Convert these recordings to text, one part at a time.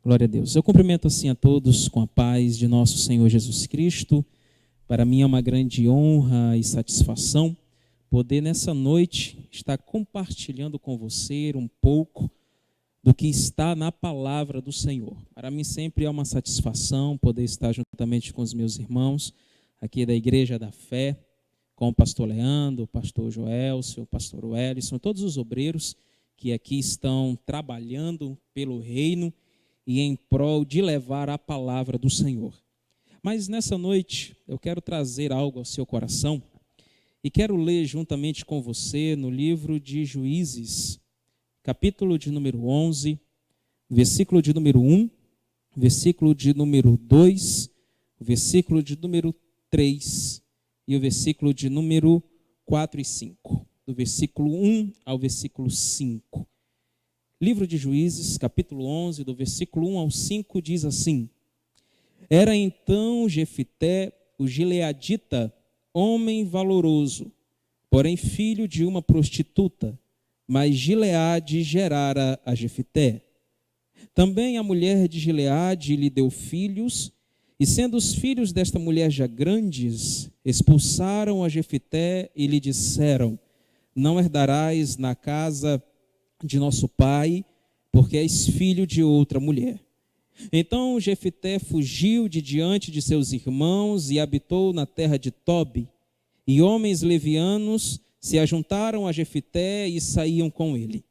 Glória a Deus. Eu cumprimento assim a todos com a paz de nosso Senhor Jesus Cristo. Para mim é uma grande honra e satisfação poder nessa noite estar compartilhando com você um pouco do que está na palavra do Senhor. Para mim sempre é uma satisfação poder estar juntamente com os meus irmãos aqui da Igreja da Fé, com o pastor Leandro, o pastor Joelcio, o pastor Wellison, todos os obreiros que aqui estão trabalhando pelo reino e em prol de levar a palavra do Senhor. Mas nessa noite eu quero trazer algo ao seu coração e quero ler juntamente com você no livro de Juízes, capítulo de número 11, versículo de número 1, versículo de número 2, versículo de número 3 e o versículo de número 4 e 5, do versículo 1 ao versículo 5. Livro de Juízes, capítulo 11, do versículo 1 ao 5, diz assim: Era então Jefité, o gileadita, homem valoroso, porém filho de uma prostituta, mas Gileade gerara a Jefité. Também a mulher de Gileade lhe deu filhos, e sendo os filhos desta mulher já grandes, expulsaram a Jefité e lhe disseram: Não herdarás na casa de nosso pai, porque és filho de outra mulher. Então Jefité fugiu de diante de seus irmãos e habitou na terra de Tobi. E homens levianos se ajuntaram a Jefité e saíam com ele.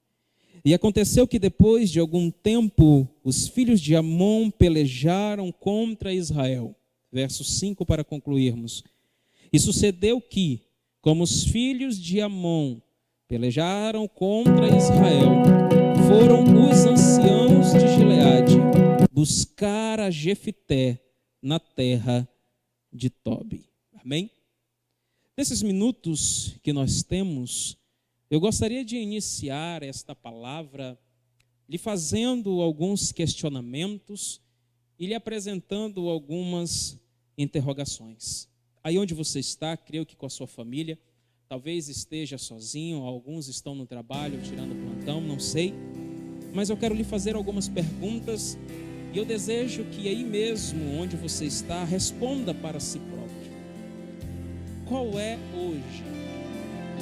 E aconteceu que depois de algum tempo, os filhos de Amon pelejaram contra Israel. Verso 5 para concluirmos. E sucedeu que, como os filhos de Amon pelejaram contra Israel, foram os anciãos de Gileade buscar a Jefité na terra de Tobi. Amém? Nesses minutos que nós temos, eu gostaria de iniciar esta palavra lhe fazendo alguns questionamentos e lhe apresentando algumas interrogações. Aí onde você está, creio que com a sua família, talvez esteja sozinho, alguns estão no trabalho, tirando plantão, não sei. Mas eu quero lhe fazer algumas perguntas e eu desejo que aí mesmo onde você está, responda para si próprio. Qual é hoje?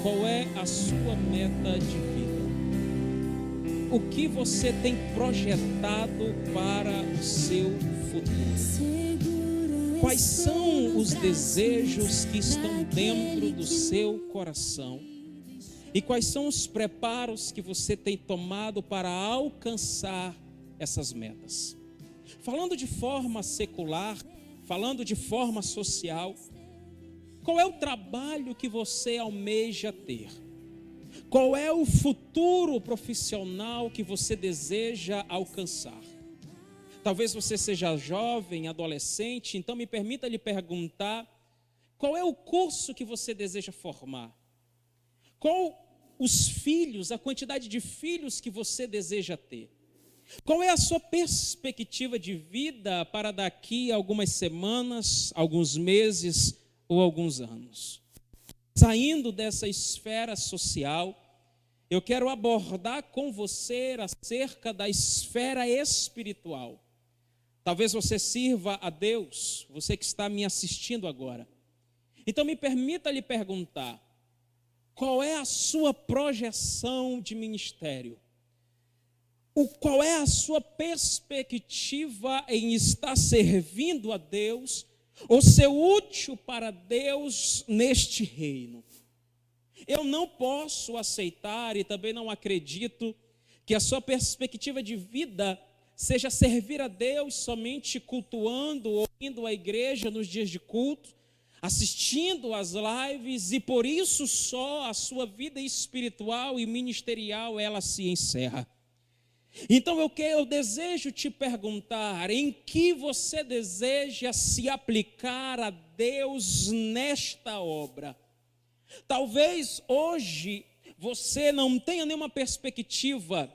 Qual é a sua meta de vida? O que você tem projetado para o seu futuro? Quais são os desejos que estão dentro do seu coração? E quais são os preparos que você tem tomado para alcançar essas metas? Falando de forma secular, falando de forma social, qual é o trabalho que você almeja ter? Qual é o futuro profissional que você deseja alcançar? Talvez você seja jovem, adolescente, então me permita lhe perguntar: qual é o curso que você deseja formar? Qual os filhos, a quantidade de filhos que você deseja ter? Qual é a sua perspectiva de vida para daqui a algumas semanas, alguns meses ou alguns anos? Saindo dessa esfera social, eu quero abordar com você acerca da esfera espiritual. Talvez você sirva a Deus, você que está me assistindo agora. Então me permita lhe perguntar: qual é a sua projeção de ministério? Qual é a sua perspectiva em estar servindo a Deus ou ser útil para Deus neste reino? Eu não posso aceitar e também não acredito que a sua perspectiva de vida seja servir a Deus somente cultuando ou indo à igreja nos dias de culto, assistindo às lives, e por isso só a sua vida espiritual e ministerial ela se encerra. Então eu desejo te perguntar: em que você deseja se aplicar a Deus nesta obra? Talvez hoje você não tenha nenhuma perspectiva.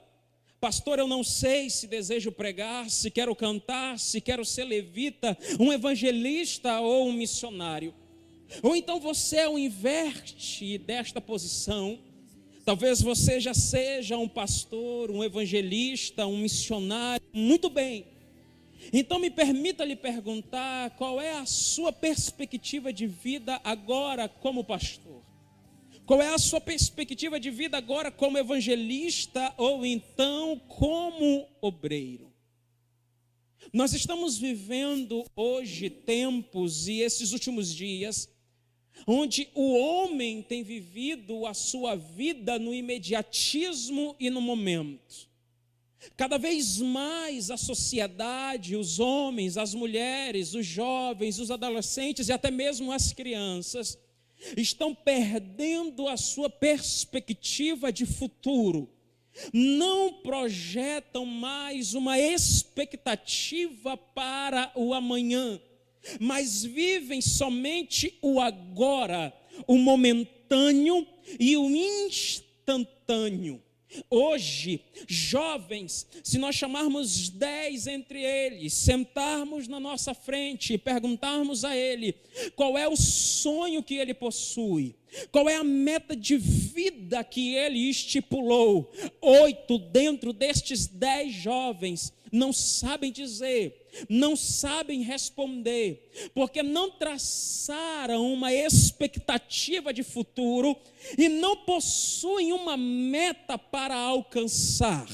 Pastor, eu não sei se desejo pregar, se quero cantar, se quero ser levita, um evangelista ou um missionário. Ou então você é o inverte desta posição. Talvez você já seja um pastor, um evangelista, um missionário. Muito bem, Então me permita lhe perguntar qual é a sua perspectiva de vida agora como pastor? Qual é a sua perspectiva de vida agora como evangelista ou então como obreiro? Nós estamos vivendo hoje tempos e esses últimos dias onde o homem tem vivido a sua vida no imediatismo e no momento. Cada vez mais a sociedade, os homens, as mulheres, os jovens, os adolescentes e até mesmo as crianças estão perdendo a sua perspectiva de futuro. Não projetam mais uma expectativa para o amanhã, mas vivem somente o agora, o momentâneo e o instantâneo. Hoje, jovens, se nós chamarmos 10 entre eles, sentarmos na nossa frente e perguntarmos a ele qual é o sonho que ele possui, qual é a meta de vida que ele estipulou, 8 dentro destes 10 jovens não sabem dizer, não sabem responder, porque não traçaram uma expectativa de futuro e não possuem uma meta para alcançar.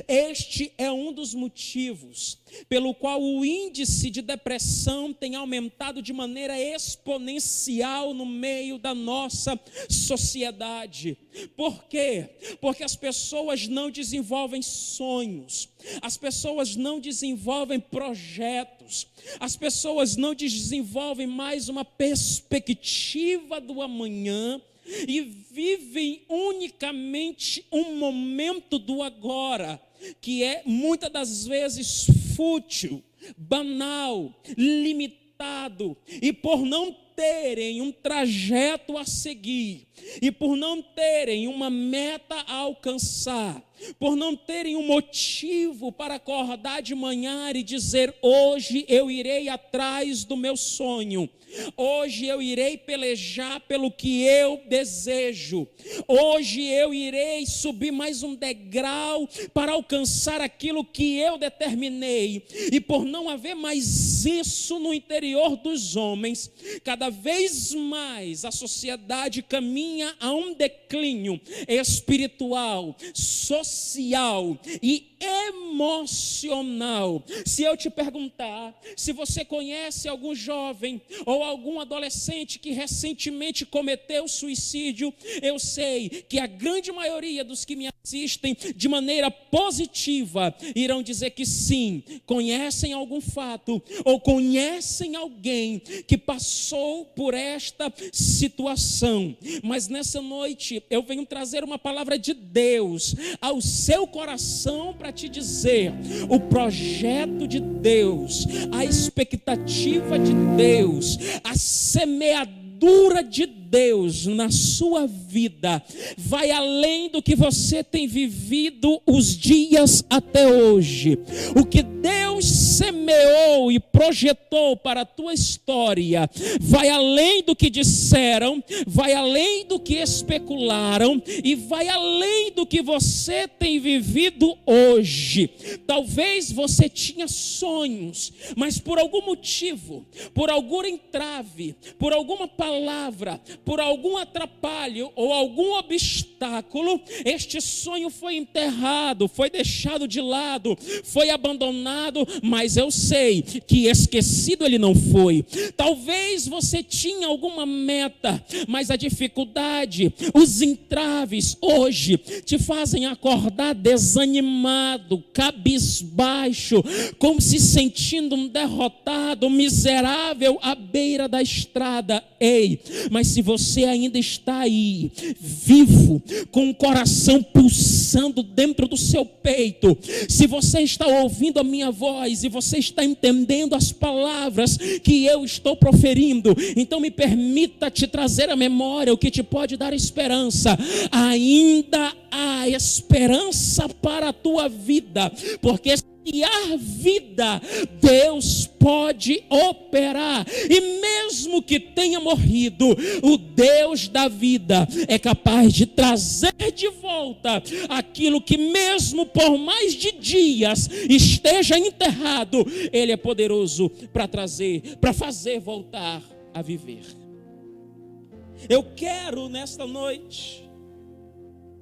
Este é um dos motivos pelo qual o índice de depressão tem aumentado de maneira exponencial no meio da nossa sociedade. Por quê? Porque as pessoas não desenvolvem sonhos, as pessoas não desenvolvem projetos, as pessoas não desenvolvem mais uma perspectiva do amanhã, e vivem unicamente um momento do agora, que é muitas das vezes fútil, banal, limitado, e por não terem um trajeto a seguir, e por não terem uma meta a alcançar, por não terem um motivo para acordar de manhã e dizer: hoje eu irei atrás do meu sonho, hoje eu irei pelejar pelo que eu desejo, hoje eu irei subir mais um degrau para alcançar aquilo que eu determinei. E por não haver mais isso no interior dos homens, cada vez mais a sociedade caminha a um declínio espiritual, social e emocional. Se eu te perguntar se você conhece algum jovem ou algum adolescente que recentemente cometeu suicídio, eu sei que a grande maioria dos que me assistem de maneira positiva irão dizer que sim, conhecem algum fato ou conhecem alguém que passou por esta situação. Mas nessa noite eu venho trazer uma palavra de Deus ao seu coração para te dizer: o projeto de Deus, a expectativa de Deus, a semeadura de Deus na sua vida vai além do que você tem vivido os dias até hoje. O que Deus semeou e projetou para a tua história vai além do que disseram, vai além do que especularam e vai além do que você tem vivido hoje. Talvez você tinha sonhos, mas por algum motivo, por algum entrave, por alguma palavra, por algum atrapalho ou algum obstáculo, este sonho foi enterrado, foi deixado de lado, foi abandonado, mas eu sei que esquecido ele não foi. Talvez você tinha alguma meta, mas a dificuldade, os entraves hoje te fazem acordar desanimado, cabisbaixo, como se sentindo um derrotado, miserável à beira da estrada. Ei, mas se você ainda está aí, vivo, com o coração pulsando dentro do seu peito, se você está ouvindo a minha voz e você está entendendo as palavras que eu estou proferindo, então me permita te trazer à memória o que te pode dar esperança. Ainda há esperança para a tua vida, porque se vida, Deus pode operar. E mesmo que tenha morrido, o Deus da vida é capaz de trazer de volta aquilo que mesmo por mais de dias esteja enterrado. Ele é poderoso para trazer, para fazer voltar a viver. Eu quero nesta noite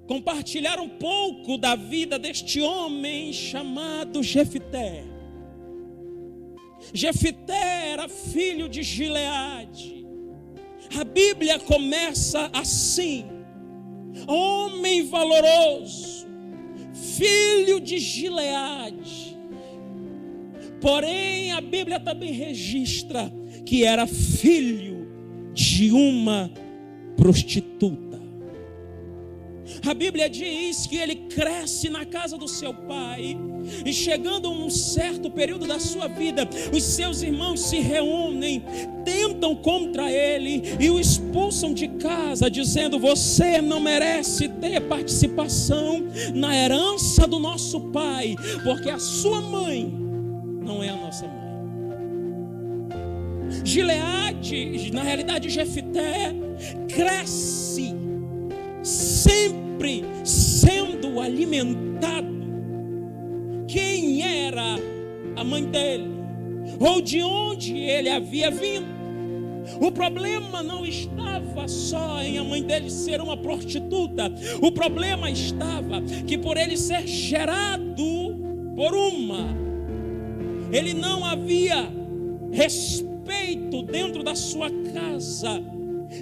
compartilhar um pouco da vida deste homem chamado Jefté. Jefté era filho de Gileade. A Bíblia começa assim: homem valoroso, filho de Gileade. Porém, a Bíblia também registra que era filho de uma prostituta. A Bíblia diz que ele cresce na casa do seu pai, e chegando a um certo período da sua vida, os seus irmãos se reúnem, tentam contra ele e o expulsam de casa, dizendo: você não merece ter participação na herança do nosso pai, porque a sua mãe não é a nossa mãe. Gileade, na realidade Jefté, cresce sempre sendo alimentado. Quem era a mãe dele, ou de onde ele havia vindo? O problema não estava só em a mãe dele ser uma prostituta. O problema estava que por ele ser gerado por ele não havia respeito dentro da sua casa,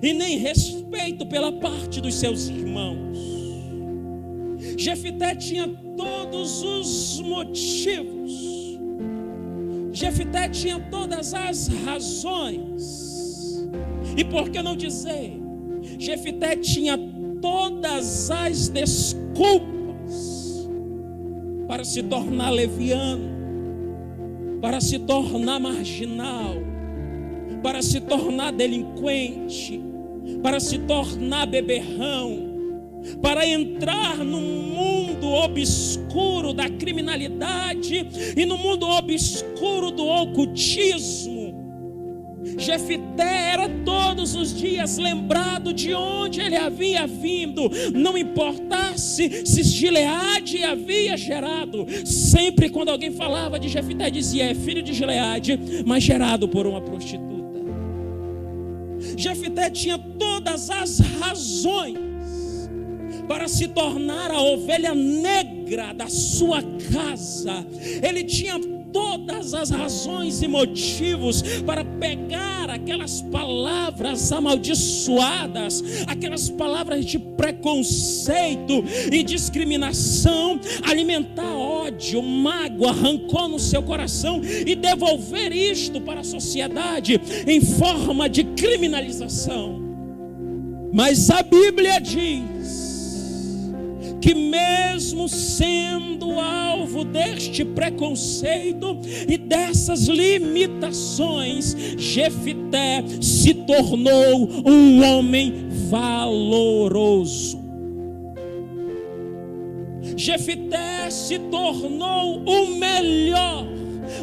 e nem respeito pela parte dos seus irmãos. Jefté tinha todos os motivos, Jefté tinha todas as razões, e por que não dizer, Jefté tinha todas as desculpas para se tornar leviano, para se tornar marginal, para se tornar delinquente, para se tornar beberrão, para entrar no mundo obscuro da criminalidade e no mundo obscuro do ocultismo. Jefté era todos os dias lembrado de onde ele havia vindo, não importasse se Gileade havia gerado. Sempre quando alguém falava de Jefté, dizia: é filho de Gileade, mas gerado por uma prostituta. Jefté tinha todas as razões para se tornar a ovelha negra da sua casa. Ele tinha todas as razões e motivos para pegar aquelas palavras amaldiçoadas, aquelas palavras de preconceito e discriminação, alimentar ódio, mágoa, rancor no seu coração e devolver isto para a sociedade em forma de criminalização. Mas a Bíblia diz que mesmo sendo alvo deste preconceito e dessas limitações, Jefté se tornou um homem valoroso. Jefté se tornou o melhor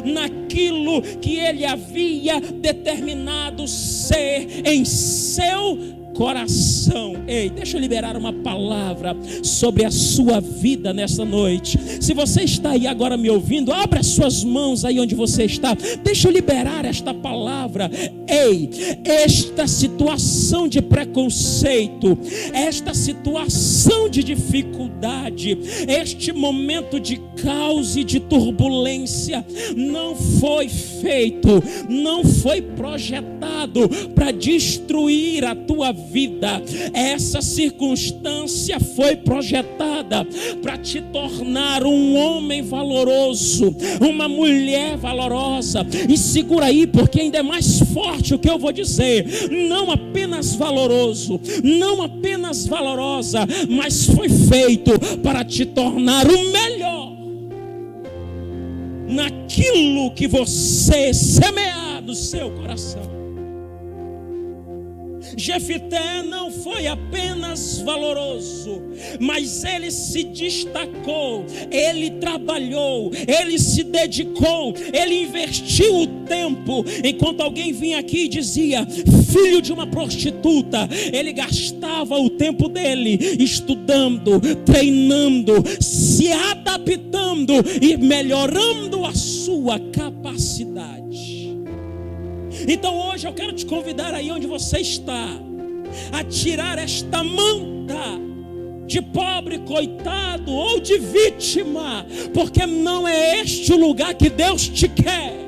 naquilo que ele havia determinado ser em seu coração. Ei, deixa eu liberar uma palavra sobre a sua vida nessa noite. Se você está aí agora me ouvindo, abra as suas mãos aí onde você está. Deixa eu liberar esta palavra. Ei, esta situação de preconceito, esta situação de dificuldade, este momento de caos e de turbulência não foi feito, não foi projetado para destruir a tua vida. Essa circunstância foi projetada para te tornar um homem valoroso, uma mulher valorosa. E segura aí, porque ainda é mais forte o que eu vou dizer. Não apenas valoroso, não apenas valorosa, mas foi feito para te tornar o melhor naquilo que você semear no seu coração. Jefité não foi apenas valoroso, mas ele se destacou, ele trabalhou, ele se dedicou, ele investiu o tempo. Enquanto alguém vinha aqui e dizia, filho de uma prostituta, ele gastava o tempo dele estudando, treinando, se adaptando e melhorando a sua capacidade. Então hoje eu quero te convidar aí onde você está, a tirar esta manta de pobre, coitado ou de vítima, porque não é este o lugar que Deus te quer.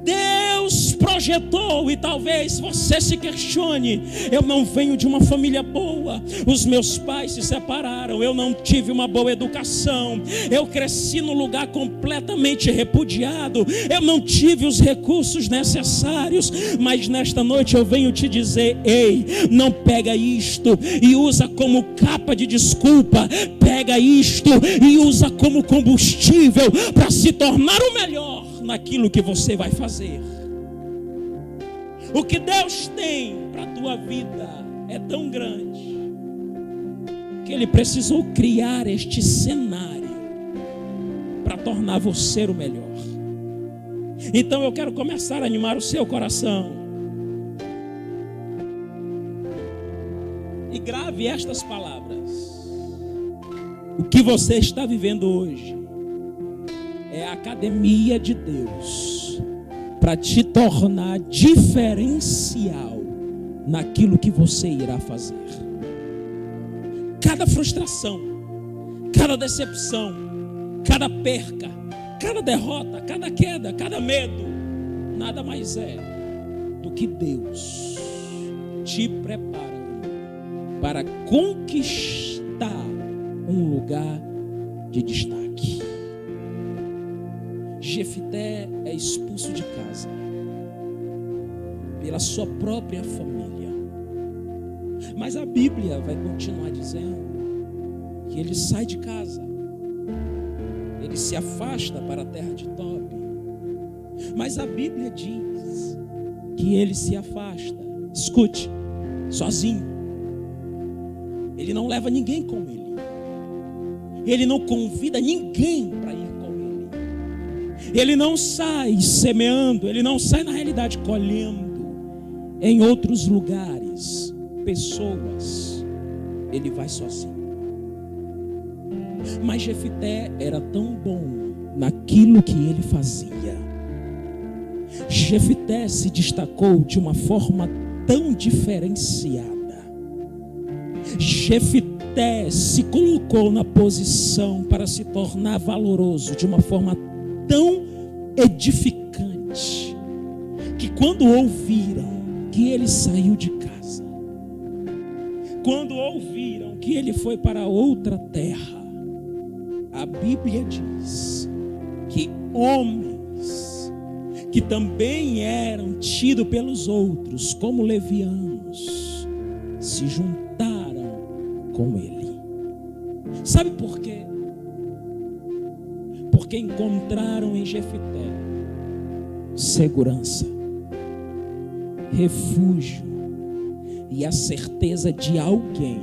Deus projetou, e talvez você se questione, eu não venho de uma família boa, os meus pais se separaram, eu não tive uma boa educação, eu cresci num lugar completamente repudiado, eu não tive os recursos necessários, mas nesta noite eu venho te dizer, ei, não pega isto e usa como capa de desculpa, pega isto e usa como combustível para se tornar o melhor naquilo que você vai fazer. O que Deus tem para a tua vida é tão grande que Ele precisou criar este cenário para tornar você o melhor. Então eu quero começar a animar o seu coração. E grave estas palavras. O que você está vivendo hoje é a academia de Deus para te tornar diferencial naquilo que você irá fazer. Cada frustração, cada decepção, cada perca, cada derrota, cada queda, cada medo, nada mais é do que Deus te preparando para conquistar um lugar de destaque. Jefité é expulso de casa pela sua própria família, mas a Bíblia vai continuar dizendo que ele sai de casa, ele se afasta para a terra de Tobi, mas a Bíblia diz que ele se afasta, escute, sozinho. Ele não leva ninguém com ele, ele não convida ninguém para ir. Ele não sai semeando, ele não sai na realidade colhendo em outros lugares, pessoas, ele vai sozinho. Mas Jefité era tão bom naquilo que ele fazia. Jefité se destacou de uma forma tão diferenciada. Jefité se colocou na posição para se tornar valoroso de uma forma tão edificante, que quando ouviram que ele saiu de casa, quando ouviram que ele foi para outra terra, a Bíblia diz que homens que também eram tidos pelos outros como levianos se juntaram com ele. Sabe por quê? Porque encontraram em Jefité segurança, refúgio e a certeza de alguém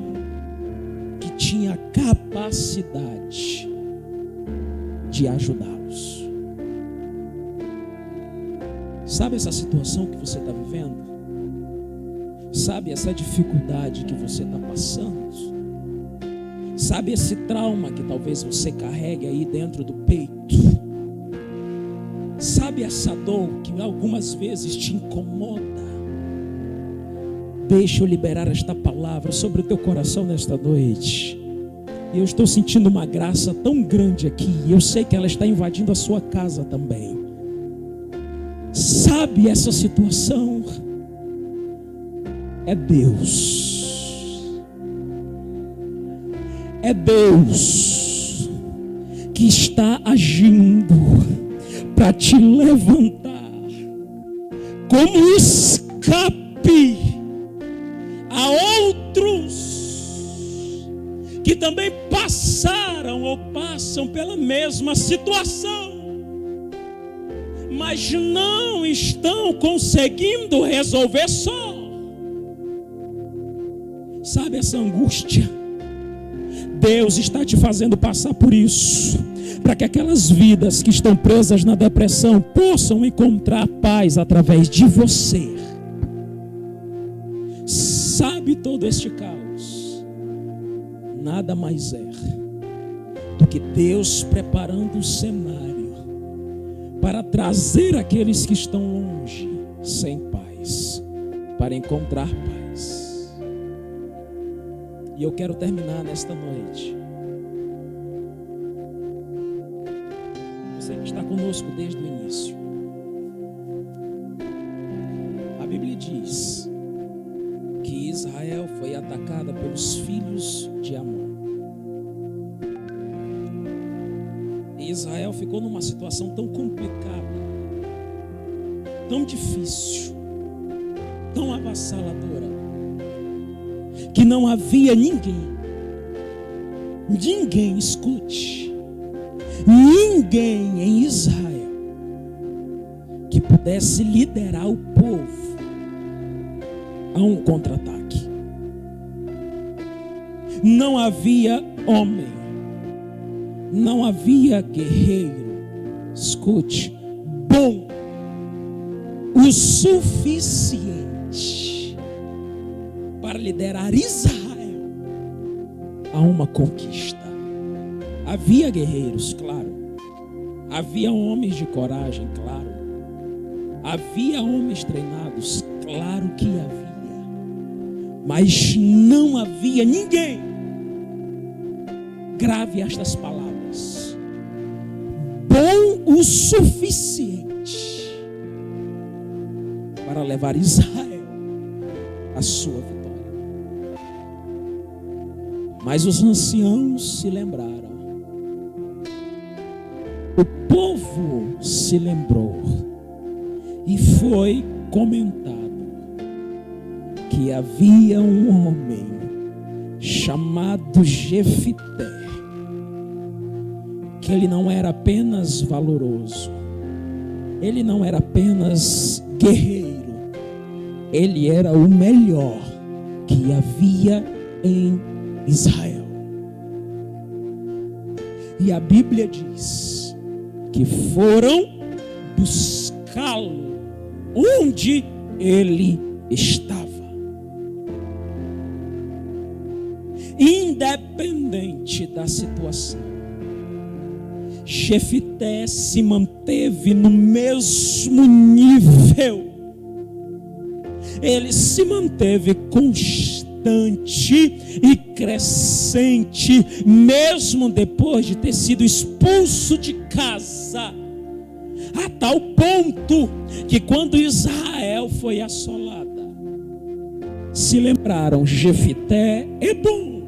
que tinha capacidade de ajudá-los. Sabe essa situação que você está vivendo? Sabe essa dificuldade que você está passando? Sabe esse trauma que talvez você carregue aí dentro do peito? Sabe essa dor que algumas vezes te incomoda? Deixa eu liberar esta palavra sobre o teu coração nesta noite. Eu estou sentindo uma graça tão grande aqui. Eu sei que ela está invadindo a sua casa também. Sabe essa situação? É Deus. É Deus que está agindo para te levantar como escape a outros que também passaram ou passam pela mesma situação, mas não estão conseguindo resolver só. Sabe essa angústia? Deus está te fazendo passar por isso, para que aquelas vidas que estão presas na depressão possam encontrar paz através de você. Sabe todo este caos? Nada mais é do que Deus preparando um cenário para trazer aqueles que estão longe, sem paz, para encontrar paz. E eu quero terminar nesta noite. Você que está conosco desde o início. A Bíblia diz que Israel foi atacada pelos filhos de Amon. E Israel ficou numa situação tão complicada, tão difícil, tão avassaladora, que não havia ninguém, escute, ninguém em Israel que pudesse liderar o povo a um contra-ataque. Não havia homem, não havia guerreiro, escute, bom o suficiente para liderar Israel a uma conquista. Havia guerreiros, claro. Havia homens de coragem, claro. Havia homens treinados, claro que havia. Mas não havia ninguém. Grave estas palavras: bom o suficiente para levar Israel à sua vitória. Mas os anciãos se lembraram, o povo se lembrou, e foi comentado que havia um homem chamado Jefité, que ele não era apenas valoroso, ele não era apenas guerreiro, ele era o melhor que havia em Israel. E a Bíblia diz que foram buscá-lo onde ele estava. Independente da situação, Jefité se manteve no mesmo nível. Ele se manteve constante e crescente, mesmo depois de ter sido expulso de casa, a tal ponto que quando Israel foi assolada, se lembraram: Jefité é bom,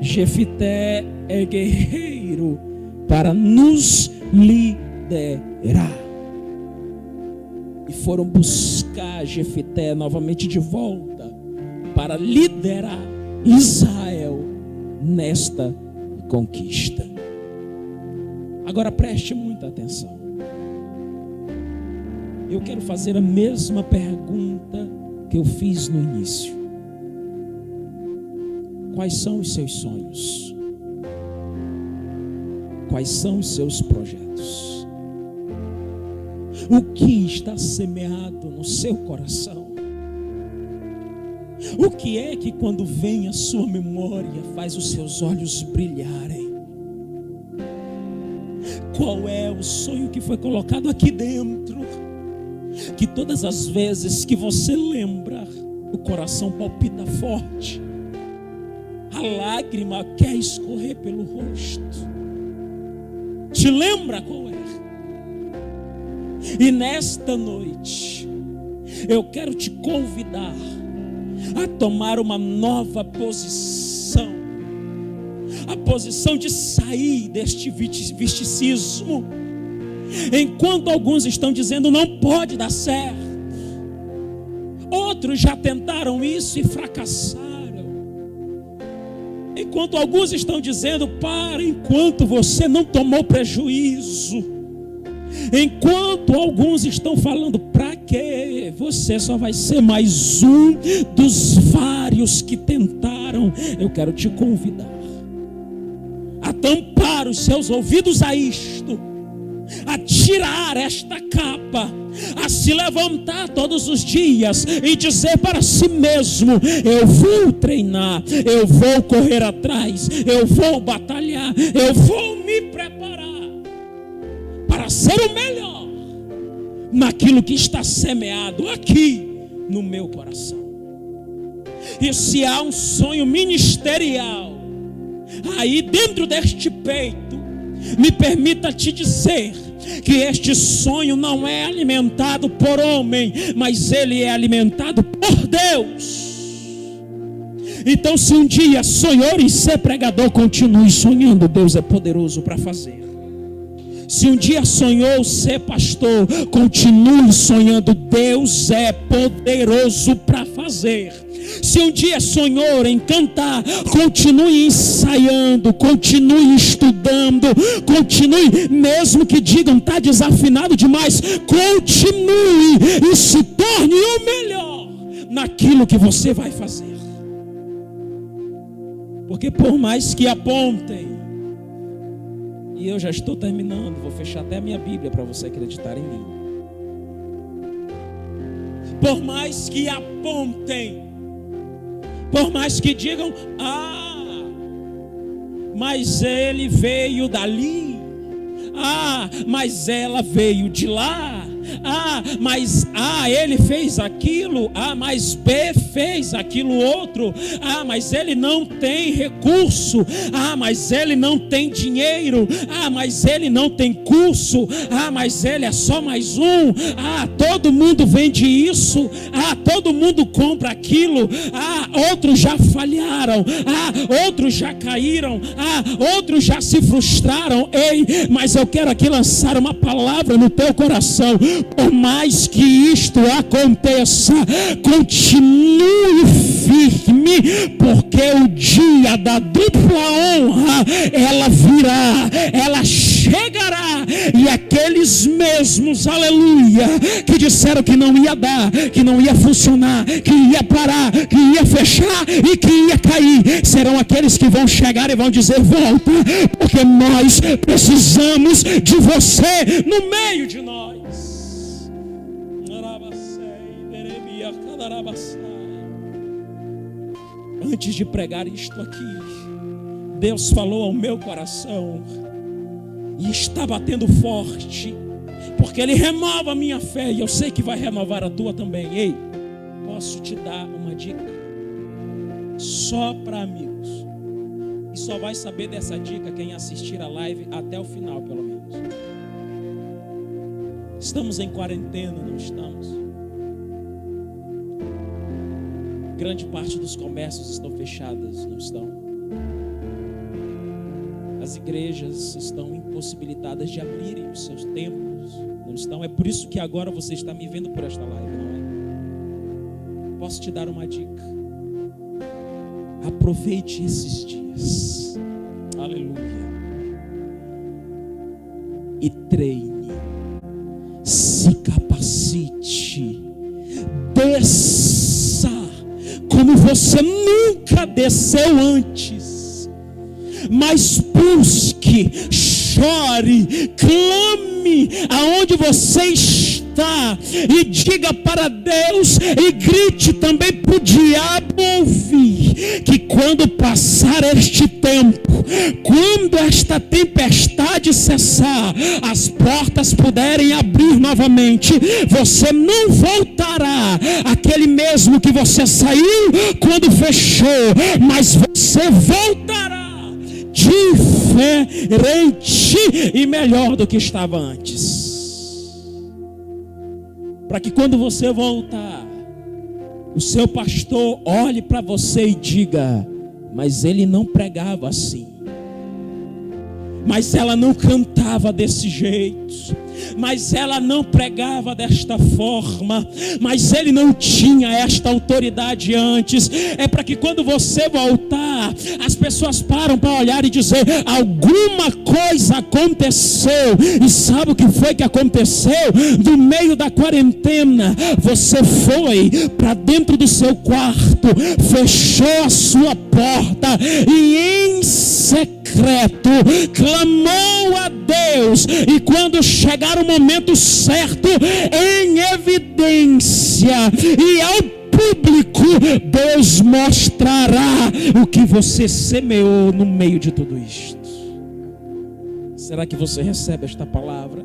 Jefité é guerreiro para nos liderar. E foram buscar Jefité novamente de volta para liderar Israel nesta conquista. Agora preste muita atenção. Eu quero fazer a mesma pergunta que eu fiz no início. Quais são os seus sonhos? Quais são os seus projetos? O que está semeado no seu coração? O que é que quando vem a sua memória faz os seus olhos brilharem? Qual é o sonho que foi colocado aqui dentro, que todas as vezes que você lembra, o coração palpita forte, a lágrima quer escorrer pelo rosto? Te lembra qual é? E nesta noite eu quero te convidar a tomar uma nova posição, a posição de sair deste misticismo. Enquanto alguns estão dizendo não pode dar certo, outros já tentaram isso e fracassaram. Enquanto alguns estão dizendo para enquanto você não tomou prejuízo, enquanto alguns estão falando para porque você só vai ser mais um dos vários que tentaram. Eu quero te convidar a tampar os seus ouvidos a isto, a tirar esta capa, a se levantar todos os dias e dizer para si mesmo: eu vou treinar, eu vou correr atrás, eu vou batalhar, eu vou me preparar para ser o melhor naquilo que está semeado aqui no meu coração. E se há um sonho ministerial aí dentro deste peito, me permita te dizer que este sonho não é alimentado por homem, mas ele é alimentado por Deus. Então, se um dia sonhou em ser pregador, continue sonhando, Deus é poderoso para fazer. Se um dia sonhou ser pastor, continue sonhando, Deus é poderoso para fazer. Se um dia sonhou em cantar, continue ensaiando, continue estudando, continue, mesmo que digam está desafinado demais, continue e se torne o melhor naquilo que você vai fazer. Porque por mais que apontem, e eu já estou terminando, vou fechar até a minha Bíblia para você acreditar em mim. Por mais que apontem, por mais que digam: mas ele veio dali, mas ela veio de lá, mas ele fez aquilo, mas B fez aquilo outro, mas ele não tem recurso, mas ele não tem dinheiro, mas ele não tem curso, mas ele é só mais um, todo mundo vende isso, todo mundo compra aquilo, outros já falharam, outros já caíram, outros já se frustraram. Ei, mas eu quero aqui lançar uma palavra no teu coração. Por mais que isto aconteça, continue firme, porque o dia da dupla honra, ela virá, ela chegará, e aqueles mesmos, aleluia, que disseram que não ia dar, que não ia funcionar, que ia parar, que ia fechar e que ia cair, serão aqueles que vão chegar e vão dizer: volta, porque nós precisamos de você no meio de nós. Antes de pregar isto aqui, Deus falou ao meu coração e está batendo forte, porque Ele renova a minha fé, e eu sei que vai renovar a tua também. Ei, posso te dar uma dica? Só para amigos, e só vai saber dessa dica quem assistir a live até o final, pelo menos. Estamos em quarentena, não estamos? Grande parte dos comércios estão fechadas, não estão? As igrejas estão impossibilitadas de abrirem os seus templos, não estão? É por isso que agora você está me vendo por esta live, não é? Posso te dar uma dica? Aproveite esses dias, aleluia, e treine, se capacite, desça como você nunca desceu antes, mas busque, chore, clame aonde você está e diga para Deus, e grite também para o diabo ouvir, que quando passar este tempo, quando esta tempestade cessar, as portas puderem abrir novamente, você não voltará aquele mesmo que você saiu quando fechou, mas você voltará diferente e melhor do que estava antes. Para que quando você voltar, o seu pastor olhe para você e diga: mas ele não pregava assim, mas ela não cantava desse jeito, mas ela não pregava desta forma, mas ele não tinha esta autoridade antes. É para que quando você voltar, as pessoas param para olhar e dizer: alguma coisa aconteceu. E sabe o que foi que aconteceu? No meio da quarentena, você foi para dentro do seu quarto, fechou a sua porta e em secreto clamou a Deus, e quando chegar o momento certo, em evidência e ao público, Deus mostrará o que você semeou no meio de tudo isto. Será que você recebe esta palavra?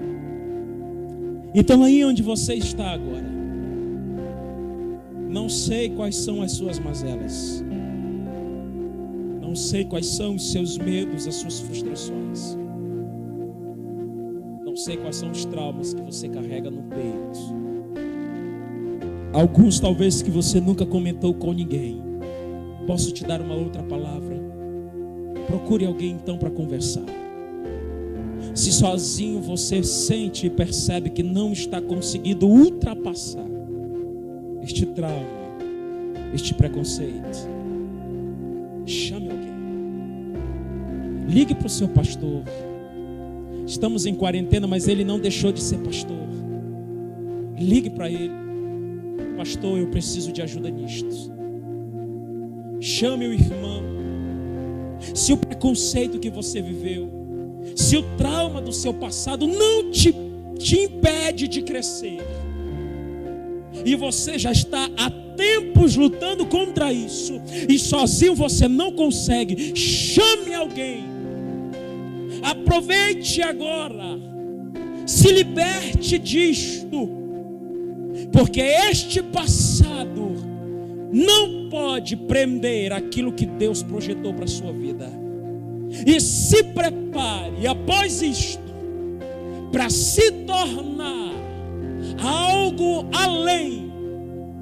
Então, aí onde você está agora, não sei quais são as suas mazelas, não sei quais são os seus medos, as suas frustrações, não sei quais são os traumas que você carrega no peito. Alguns talvez que você nunca comentou com ninguém. Posso te dar uma outra palavra? Procure alguém então para conversar. Se sozinho você sente e percebe que não está conseguindo ultrapassar este trauma, este preconceito, chame alguém. Ligue para o seu pastor. Estamos em quarentena, mas ele não deixou de ser pastor. Ligue para ele: pastor, eu preciso de ajuda nisto. Chame o irmão. Se o preconceito que você viveu, se o trauma do seu passado não te impede de crescer, e você já está há tempos lutando contra isso, e sozinho você não consegue, chame alguém. Aproveite agora, se liberte disto, porque este passado não pode prender aquilo que Deus projetou para a sua vida. E se prepare após isto para se tornar algo além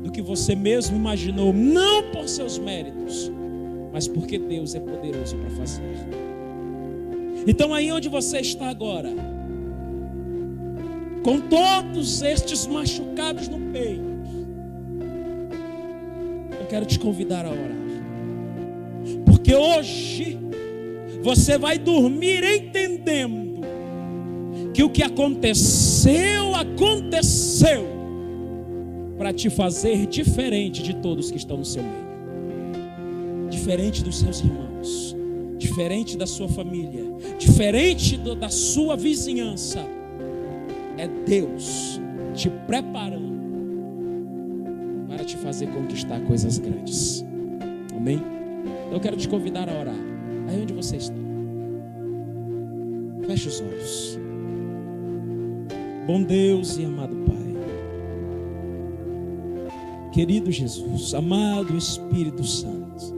do que você mesmo imaginou, não por seus méritos, mas porque Deus é poderoso para fazer. Então, aí onde você está agora, com todos estes machucados no peito, eu quero te convidar a orar, porque hoje você vai dormir entendendo que o que aconteceu para te fazer diferente de todos que estão no seu meio, diferente dos seus irmãos, diferente da sua família, diferente da sua vizinhança. É Deus te preparando para te fazer conquistar coisas grandes. Amém? Eu quero te convidar a orar. Aí onde você está, feche os olhos. Bom Deus e amado Pai, querido Jesus, amado Espírito Santo,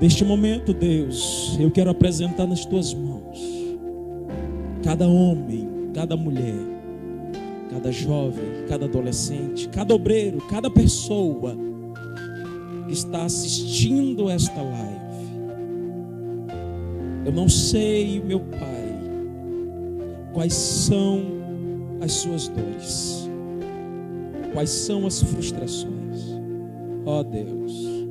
neste momento, Deus, eu quero apresentar nas tuas mãos cada homem, cada mulher, cada jovem, cada adolescente, cada obreiro, cada pessoa que está assistindo esta live. Eu não sei, meu Pai, quais são as suas dores, quais são as frustrações. Ó Deus,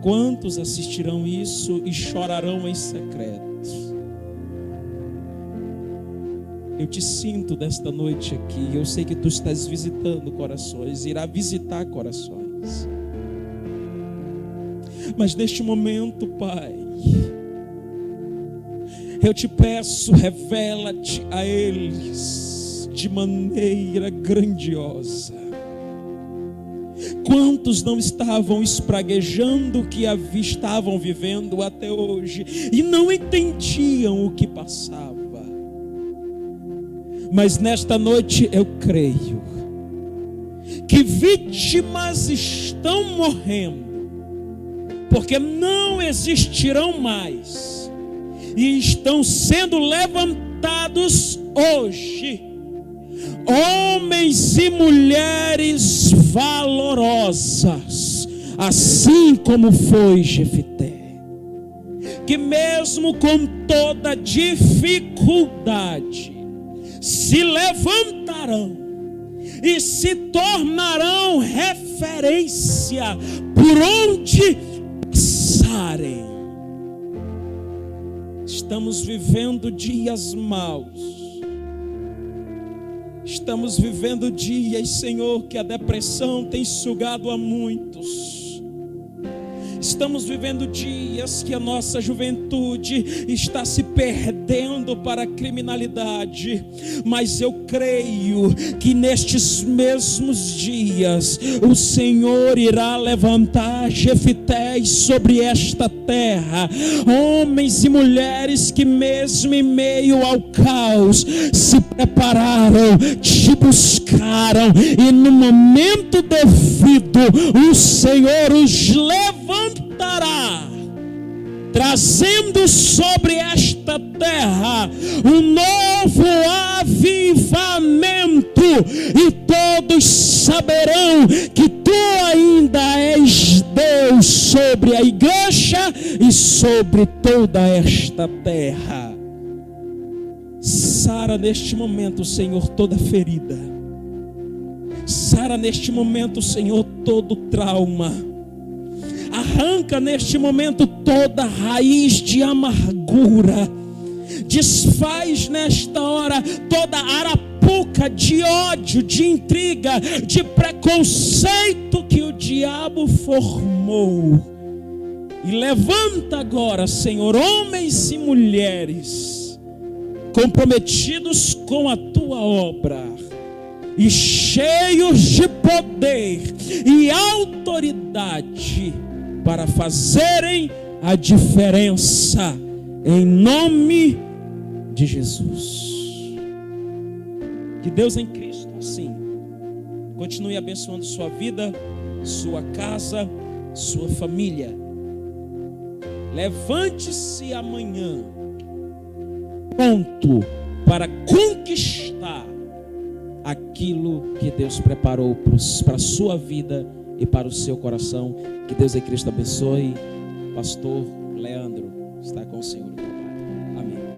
quantos assistirão isso e chorarão em secreto? Eu te sinto desta noite aqui. Eu sei que tu estás visitando corações, irá visitar corações. Mas neste momento, Pai, eu te peço, revela-te a eles de maneira grandiosa. Quantos não estavam espraguejando o que estavam vivendo até hoje e não entendiam o que passava? Mas nesta noite eu creio que vítimas estão morrendo, porque não existirão mais, e estão sendo levantados hoje homens e mulheres valorosas, assim como foi Jefité, que mesmo com toda dificuldade, se levantarão e se tornarão referência por onde passarem. Estamos vivendo dias maus. Estamos vivendo dias, Senhor, que a depressão tem sugado a muitos. Estamos vivendo dias que a nossa juventude está se perdendo para a criminalidade. Mas eu creio que nestes mesmos dias o Senhor irá levantar Jeftés sobre esta terra, homens e mulheres que mesmo em meio ao caos se prepararam, te buscaram, e no momento devido o Senhor os levantará, trazendo sobre esta terra um novo avivamento, e todos saberão que tu ainda és Deus sobre a igreja e sobre toda esta terra. Sara neste momento, Senhor, toda ferida. Sara neste momento, Senhor, todo trauma. Arranca neste momento toda raiz de amargura. Desfaz nesta hora toda arapuca de ódio, de intriga, de preconceito que o diabo formou. E levanta agora, Senhor, homens e mulheres comprometidos com a tua obra e cheios de poder e autoridade para fazerem a diferença, em nome de Jesus. Que Deus em Cristo, assim, continue abençoando sua vida, sua casa, sua família. Levante-se amanhã pronto para conquistar aquilo que Deus preparou para a sua vida e para o seu coração. Que Deus em Cristo abençoe. Pastor Leandro está com o Senhor.